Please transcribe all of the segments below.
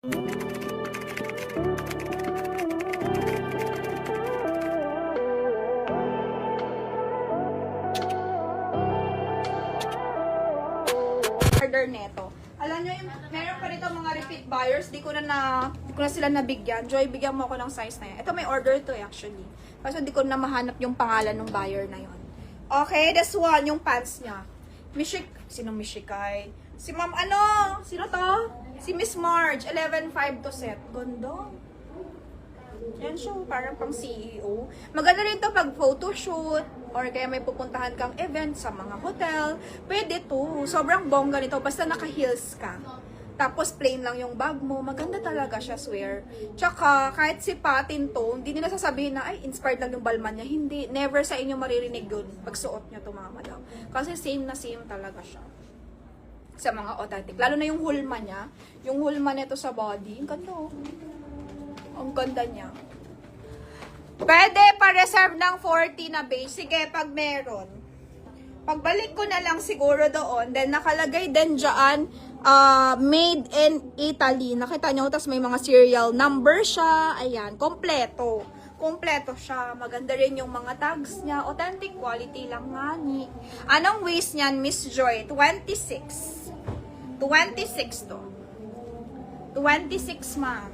Order neto. Alam nyo, meron pa rito mga repeat buyers, di ko na sila nabigyan. Joy, bigyan mo ako ng size na yan. Ito may order to actually. Kasi di ko na mahanap yung pangalan ng buyer na yon. Okay, this one, yung pants niya. Sino Mishikay? Si Ma'am ano? Sino to? Si Miss Marge, 11.5 to set. Ganda. Yan siya, parang pang CEO. Maganda rin to pag photoshoot or kaya may pupuntahan kang event sa mga hotel. Pwede to. Sobrang bongga nito. Basta naka-heels ka. Tapos plain lang yung bag mo. Maganda talaga siya, swear. Tsaka, kahit si Patin to, hindi nila sasabihin na, ay, inspired lang yung balman niya. Hindi. Never sa inyo maririnig yun pag suot niya to, mga madam. Kasi same na same talaga siya sa mga authentic. Lalo na yung hulma niya. Yung hulma nito sa body. Ang ganda, oh. Ang ganda niya. Pwede pa-reserve ng 40 na base. Sige, pag meron. Pagbalik ko na lang siguro doon, then nakalagay din dyan, made in Italy. Nakita nyo, tapos may mga serial number siya. Ayan, kompleto. Kompleto siya. Maganda rin yung mga tags niya. Authentic quality lang nga ni. Anong waist niyan, Miss Joy? 26. 26 to. 26, ma'am.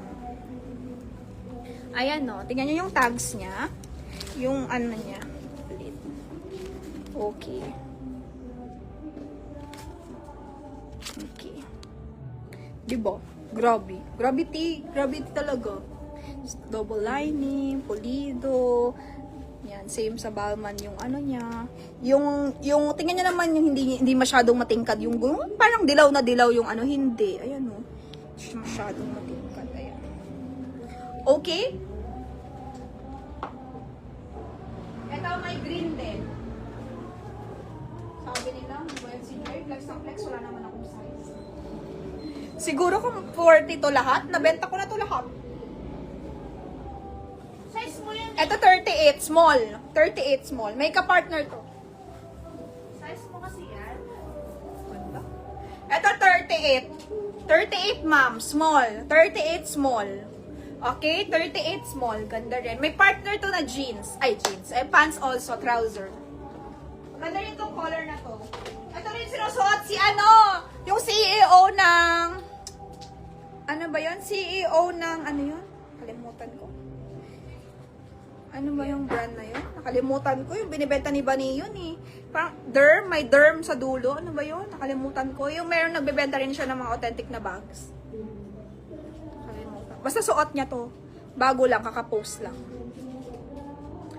Ayan, no. Tingnan nyo yung tags niya. Yung ano niya. Okay. Okay. Diba? Grabe. Gravity talaga. Double lining, pulido. Yan, same sa Balmain yung ano niya. Yung tingnan niyo naman yung hindi masyadong matingkad yung parang dilaw na dilaw yung ano, hindi. Ayan, no. Masyadong matingkad. Ayan. Okay? Ito may green din. Sabi nila, well, si Joy, flex ng flex, wala naman akong size. Siguro kung 40 to lahat, nabenta ko na to lahat. Size mo yan. Ito 38 small. 38 small. May ka-partner to. Size mo kasi yan. Ito 38. 38 ma'am, small. 38 small. Okay, 38 small. Ganda rin. May partner to na jeans. Ay, jeans. Ay, pants also, trouser. Ganda rin tong color na to. Ito rin sinusuot si ano, yung CEO ng, ano ba yun? CEO ng, ano yun? Kalimutan ko. Ano ba yung brand na yun? Nakalimutan ko. Yung binibenta ni Bani yun eh. Parang derm, may derm sa dulo. Ano ba yun? Nakalimutan ko. Yung meron nagbebenta rin siya ng mga authentic na bags. Basta suot niya to. Bago lang, kakapost lang.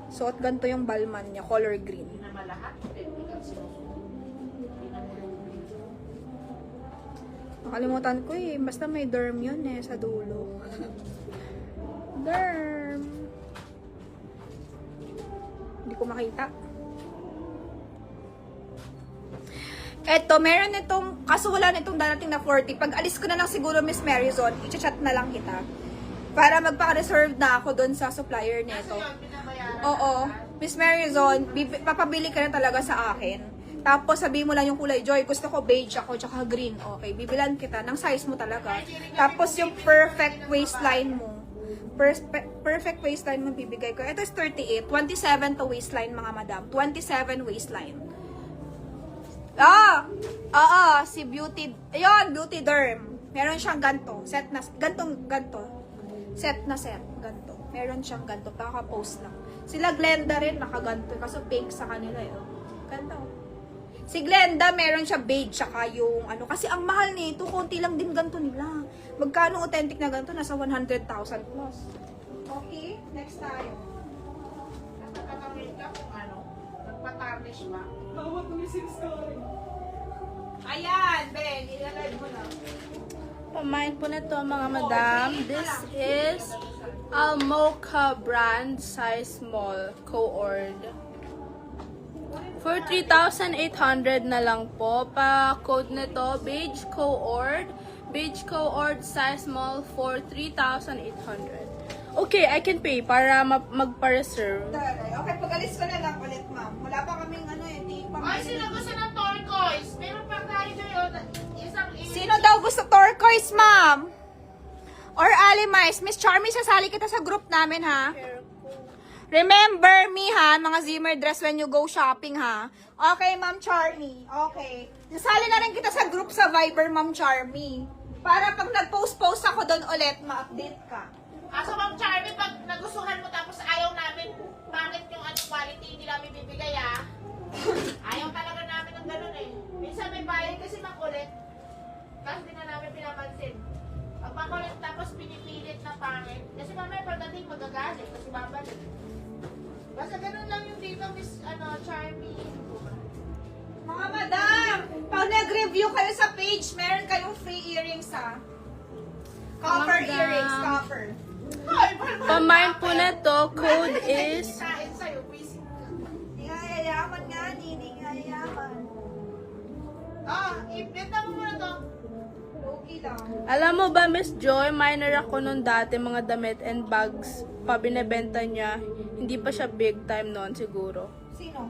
Suot ganito yung Balmain niya, color green. Hindi naman lahat. Hindi ka sinusunod. Hindi naman yung green. Nakalimutan ko eh. Basta may derm yun eh, sa dulo. Derm. Hindi ko makita. Eto, meron itong, kaso wala na itong darating na 40. Pag alis ko na lang siguro, Miss Marizon, i-chat na lang kita. Para magpaka-reserve na ako doon sa supplier nito. Kasi yun, binabayaran. Oo. Miss Marizon, papabili ka na talaga sa akin. Tapos sabihin mo lang yung kulay, Joy, gusto ko beige ako, tsaka green. Okay, bibilan kita ng size mo talaga. Tapos yung perfect waistline mo. Perfect waistline mo bibigay ko. Ito is 38. 27 to waistline, mga madam. 27 waistline. Si Beauty. Ayun, Beauty Derm. Meron siyang ganto. Set na, ganto. Set na set. Ganto. Meron siyang ganto. Kaka-post lang. Sila Glenda rin, nakaganto. Kaso pink sa kanila eh. Ganto. Si Glenda, meron siya beige. Saka yung ano. Kasi ang mahal nito, konti lang din ganto nila. Magkano authentic na ganto? Nasa 100,000 plus. Okay, next tayo. Nakakawin ka kung ano. Nagpa-tarnish ba? Tawag ko ni Story. Ayan, Ben. Ilalagay mo na. Pamain po na to mga madam. This is Almocha brand size small co-ord. For 3,800 na lang po. Pa-code na to, beige co-ord. Beige co-ord size small for 3,800. Okay, I can pay para magpa-reserve. Okay, pag-alis ko na lang ulit, ma'am. Wala pa kaming ano eh, Ay, sino gusto ng turquoise? Meron pa tayo doon. Isang Sino daw gusto turquoise, ma'am? Or Alimais, Miss Charmy, sasali kita sa group namin, ha? Remember me, ha? Mga Zimmer dress when you go shopping, ha? Okay, Ma'am Charmy. Okay. Nasali na rin kita sa group sa Viber, Ma'am Charmy. Para pag nag-post-post ako doon ulit, ma-update ka. Kaso Ma'am Charmy, pag nagustuhan mo tapos ayaw namin, pangit yung quality, hindi namin bibigay ayaw talaga namin ng ganun Minsan may bayad kasi makulit. Tapos hindi na namin pinapansin. Pag makulit tapos pinipilit na pangit. Kasi mamaya pagdating magagalit kasi babalik. Basta ganun lang yung dito, Miss Charmy. Mga madam, pag nag-review kayo sa page, meron kayong free earrings, ha? Copper Mga madam. earrings, copper. Pamain po na to, code is... Kain sa'yo, busy. Hindi nga yayaman nga, hindi nga yayaman. Ibenta mo muna to. Okay lang. Alam mo ba, Miss Joy, minor ako nung dati mga damit and bags pa binebenta niya. Hindi pa siya big time noon siguro. Sino?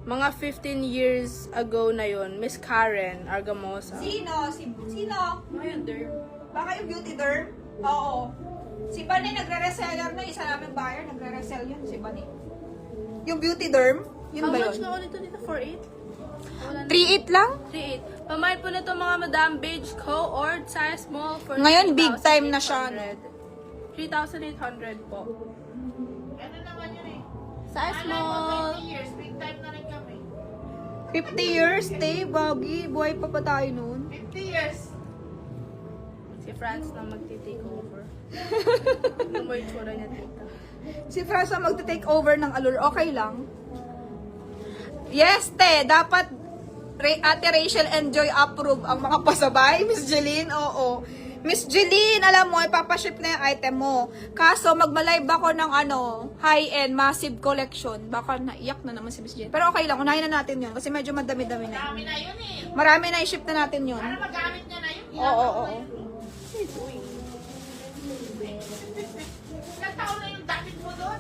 Mga 15 years ago na yon, Miss Karen Argamosa. Sino? Sino? Ayun, derm. Baka yung beauty derm? Oo. Si Bani nagre-reseller na, isa namin buyer, nagre-resell yun, si Bani. Yung beauty derm? Yun How ba much yun? nga ulit dito? 4.8? Wala na. 3.8 lang? 3.8. Pamain po na to mga madam, beige co-ord, size small for Ngayon, big time na siya, 3,800 po. Ano naman yun Size Alam mo, small. 20 years, big time na rin kami. 50 years, stay, Bobby. Buhay pa tayo noon. 50 years. Si Franz na magti-take over. Ano mo yung tsura niya, tita? Si Franz ang magte-take over ng Allure. Okay lang. Yes, te. Dapat Ate Rachel Enjoy approve ang mga pasabay. Miss Jeline, oo. Miss Jeline, alam mo, ipapaship na yung item mo. Kaso, magma-live ako ng high-end, massive collection. Baka naiyak na naman si Miss Jeline. Pero okay lang, unahin na natin yun. Kasi medyo madami-dami na. Dami na yun Marami na i-ship na natin yun. Para magamit niya na yun. Oo. Ilang taon na yung damit mo doon?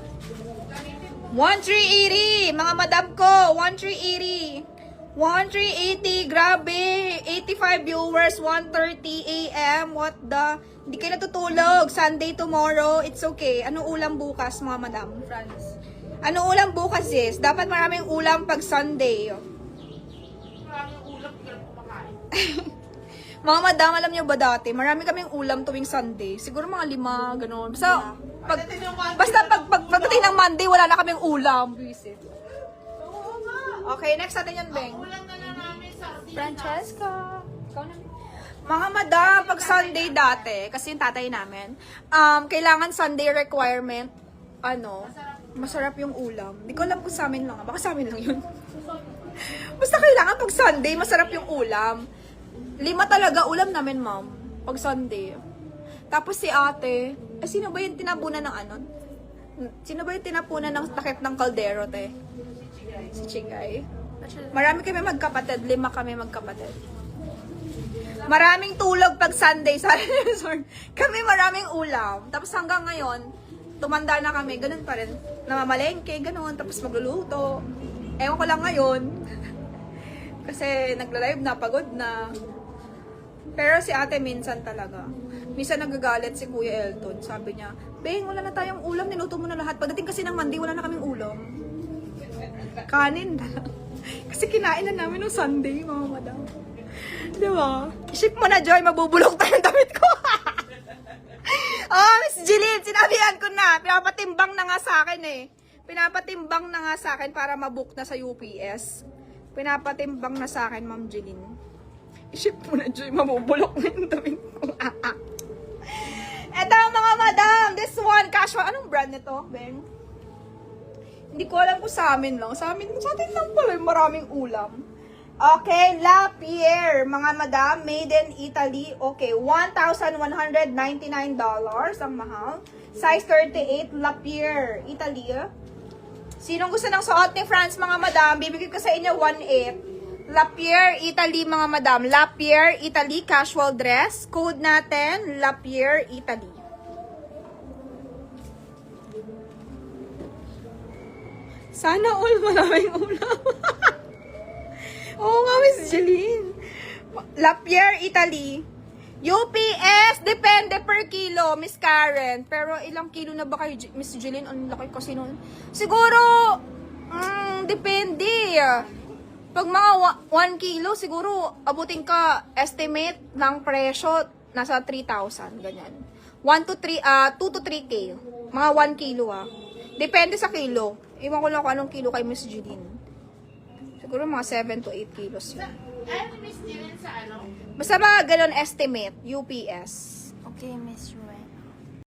Gamitin mo. 1380! Mga madam ko, 1380! 1380, grabe! 85 viewers, 1:30 a.m. What the? Hindi kayo natutulog. Sunday tomorrow, it's okay. Anong ulam bukas, mga madam? Franz. Anong ulam bukas, sis? Dapat maraming ulam pag Sunday. Maraming ulam, hindi ka lang kumakain. Mga madam, alam niyo ba dati, marami kaming ulam tuwing Sunday. Siguro mga 5, gano'n. Basta pagdating ng Monday, wala na kaming ulam. Visit. Oo nga. Okay, next natin yan, Beng. Ulam na namin sardinas. Francesca. Ikaw na. Mga madam, pag Sunday dati, kasi yung tatay namin, kailangan Sunday requirement, masarap yung ulam. Di ko alam kung sa amin lang. Baka sa amin lang yun. Basta kailangan pag Sunday, masarap yung ulam. 5 talaga ulam namin, ma'am. Pag Sunday. Tapos si ate, sino ba yung tinapunan ng Sino ba yung tinapunan ng takip ng kaldero, te? Si Chigay. Marami kami magkapatid. 5 kami magkapatid. Maraming tulog pag Sunday sa resort. Kami maraming ulam. Tapos hanggang ngayon, tumanda na kami. Ganun pa rin. Namamalengke, ganun. Tapos magluluto. Ewan ko lang ngayon. Kasi nagla-live na, pagod na. Pero si ate minsan talaga. Minsan nagagalit si Kuya Elton. Sabi niya, Beng, wala na tayong ulam. Niluto mo na lahat. Pagdating kasi ng Monday, wala na kaming ulam. Kanin na lang. Kasi kinain na namin noong Sunday, mga madam. Diba? Ship mo na, Joy. Mabubulok tayo ng damit ko. Miss Jeline, sinabihan ko na. Pinapatimbang na nga sa akin eh. Pinapatimbang na nga sa akin para mabook na sa UPS. Pinapatimbang na sa akin, Ma'am Jeline. I-ship mo na, Joy. Mabubulok na yung damit ko. Eto, mga madam. This one, casual. Anong brand nito, Beng? Hindi ko alam kung sa amin lang. Sa atin lang pala yung maraming ulam. Okay, La Pierre, mga madam, made in Italy. Okay, $1,199 ang mahal. Size 38, La Pierre, Italy. Sinong gusto ng suot ni France, mga madam? Bibigay ko sa inyo 1.8. La Pierre, Italy, mga madam. La Pierre, Italy, casual dress. Code natin, La Pierre, Italy. Sana all maraming ulam. Oo nga, Miss Jeline. La Pierre, Italy. UPS, depende per kilo, Miss Karen. Pero ilang kilo na ba kayo, Miss Jeline? Ang laki kasi nun. Siguro, depende. Pag mga 1 kilo, siguro, abutin ka, estimate ng presyo, nasa 3,000, ganyan. 2 to 3K. Mga 1 kilo, Depende sa kilo. Iwan ko lang kung anong kilo kay Miss Jeline. Siguro mga 7 to 8 kilos yun. Ayaw ni Miss Jiren sa ano? Basta mga ganun estimate, UPS. Okay, Miss